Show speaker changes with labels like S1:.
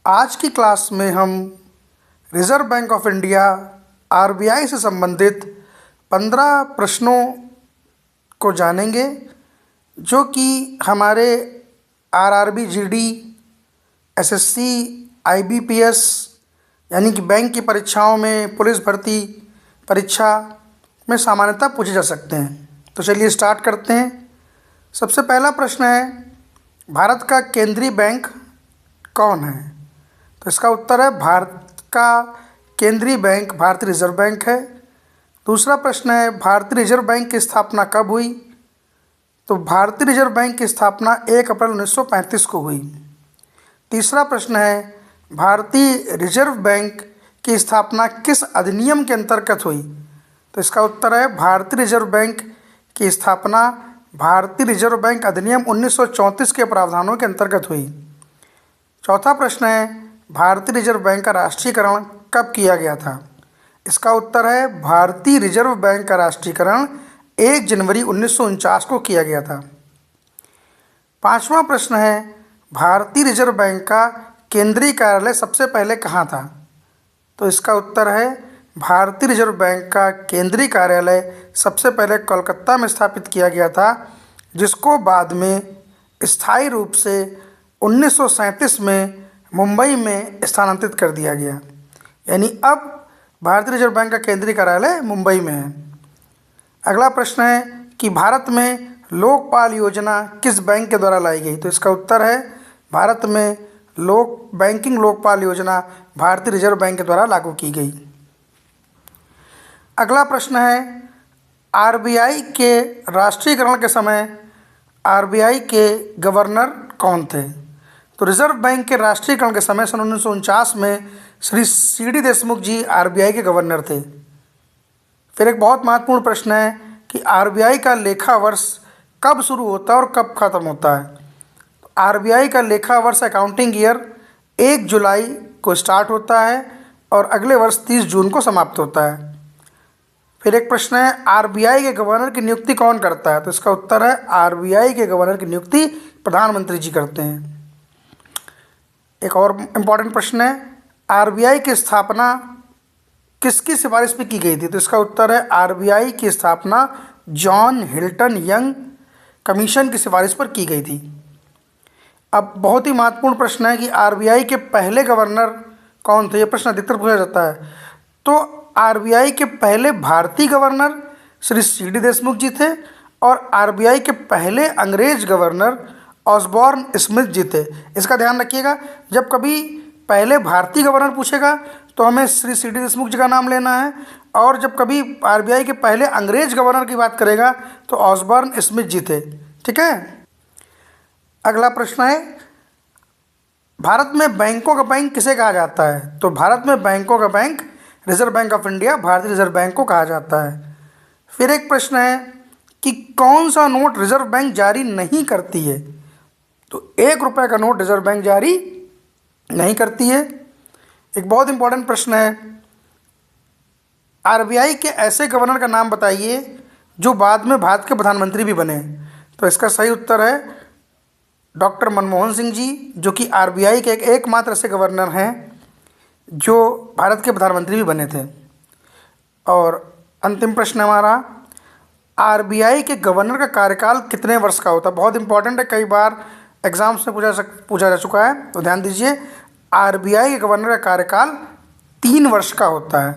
S1: आज की क्लास में हम reserve bank of India RBI से संबंधित 15 प्रश्नों को जानेंगे, जो कि हमारे आरआरबी, जीडी, एसएससी, आईबीपीएस यानी कि बैंक की परीक्षाओं में, पुलिस भर्ती परीक्षा में सामान्यतः पूछे जा सकते हैं। तो चलिए स्टार्ट करते हैं। सबसे पहला प्रश्न है, भारत का केंद्रीय बैंक कौन है? तो इसका उत्तर है, भारत का केंद्रीय बैंक भारतीय रिजर्व बैंक है। दूसरा प्रश्न है, भारतीय रिजर्व बैंक की स्थापना कब हुई? तो भारतीय रिजर्व बैंक की स्थापना 1 अप्रैल 1935 को हुई। तीसरा प्रश्न है, भारतीय रिजर्व बैंक की स्थापना किस अधिनियम के अंतर्गत हुई? तो इसका उत्तर है, भारतीय रिजर्व बैंक की स्थापना भारतीय रिजर्व बैंक अधिनियम 1934 के प्रावधानों के अंतर्गत हुई। चौथा प्रश्न है, भारतीय रिजर्व बैंक का राष्ट्रीयकरण कब किया गया था? इसका उत्तर है, भारतीय रिजर्व बैंक का राष्ट्रीयकरण 1 जनवरी 1949 को किया गया था। पांचवा प्रश्न है, भारतीय रिजर्व बैंक का केंद्रीय कार्यालय सबसे पहले कहाँ था? तो इसका उत्तर है, भारतीय रिजर्व बैंक का केंद्रीय कार्यालय सबसे पहले कोलकाता में स्थापित किया गया था, जिसको बाद में स्थायी रूप से 1937 में मुंबई में स्थानांतरित कर दिया गया। यानी अब भारतीय रिजर्व बैंक का केंद्रीय कार्यालय मुंबई में है। अगला प्रश्न है कि भारत में लोकपाल योजना किस बैंक के द्वारा लाई गई? तो इसका उत्तर है, भारत में बैंकिंग लोकपाल योजना भारतीय रिजर्व बैंक के द्वारा लागू की गई। अगला प्रश्न है, आरबीआई के राष्ट्रीयकरण के समय आरबीआई के गवर्नर कौन थे? तो रिजर्व बैंक के राष्ट्रीयकरण के समय सन 1949 में श्री सीडी देशमुख जी आरबीआई के गवर्नर थे। फिर एक बहुत महत्वपूर्ण प्रश्न है कि आरबीआई का लेखा वर्ष कब शुरू होता है और कब खत्म होता है? आरबीआई का लेखा वर्ष, अकाउंटिंग ईयर 1 जुलाई को स्टार्ट होता है और अगले वर्ष 30 जून को समाप्त होता है। फिर एक प्रश्न है, आरबीआई के गवर्नर की नियुक्ति कौन करता है? तो इसका उत्तर है, आरबीआई के गवर्नर की नियुक्ति प्रधानमंत्री जी करते हैं। एक और इम्पॉर्टेंट प्रश्न है, आरबीआई की स्थापना किसकी सिफारिश पे की गई थी? तो इसका उत्तर है, आरबीआई की स्थापना जॉन हिल्टन यंग कमीशन की सिफारिश पर की गई थी। अब बहुत ही महत्वपूर्ण प्रश्न है कि आरबीआई के पहले गवर्नर कौन थे? ये प्रश्न अधिकतर पूछा जाता है। तो आरबीआई के पहले भारतीय गवर्नर श्री सीडी देशमुख जी थे और आरबीआई के पहले अंग्रेज गवर्नर ऑसबॉर्न स्मिथ जी थे। इसका ध्यान रखिएगा, जब कभी पहले भारतीय गवर्नर पूछेगा तो हमें श्री सीडी देशमुख जी का नाम लेना है, और जब कभी आरबीआई के पहले अंग्रेज गवर्नर की बात करेगा तो ऑसबॉर्न स्मिथ जी थे। ठीक है। अगला प्रश्न है, भारत में बैंकों का बैंक किसे कहा जाता है? तो भारत में बैंकों का bank reserve bank of India भारतीय रिजर्व बैंक को कहा जाता है। फिर एक प्रश्न है कि कौन सा नोट रिजर्व बैंक जारी नहीं करती है? तो 1 रुपये का नोट रिजर्व बैंक जारी नहीं करती है। एक बहुत इंपॉर्टेंट प्रश्न है, आरबीआई के ऐसे गवर्नर का नाम बताइए जो बाद में भारत के प्रधानमंत्री भी बने। तो इसका सही उत्तर है डॉक्टर मनमोहन सिंह जी, जो कि आरबीआई के एकमात्र ऐसे गवर्नर हैं जो भारत के प्रधानमंत्री भी बने थे। और अंतिम प्रश्न हमारा, आरबीआई के गवर्नर का कार्यकाल कितने वर्ष का होता है? बहुत इंपॉर्टेंट है, कई बार एग्जाम्स में पूछा जा चुका है, तो ध्यान दीजिए। आरबीआई के गवर्नर का कार्यकाल 3 वर्ष का होता है।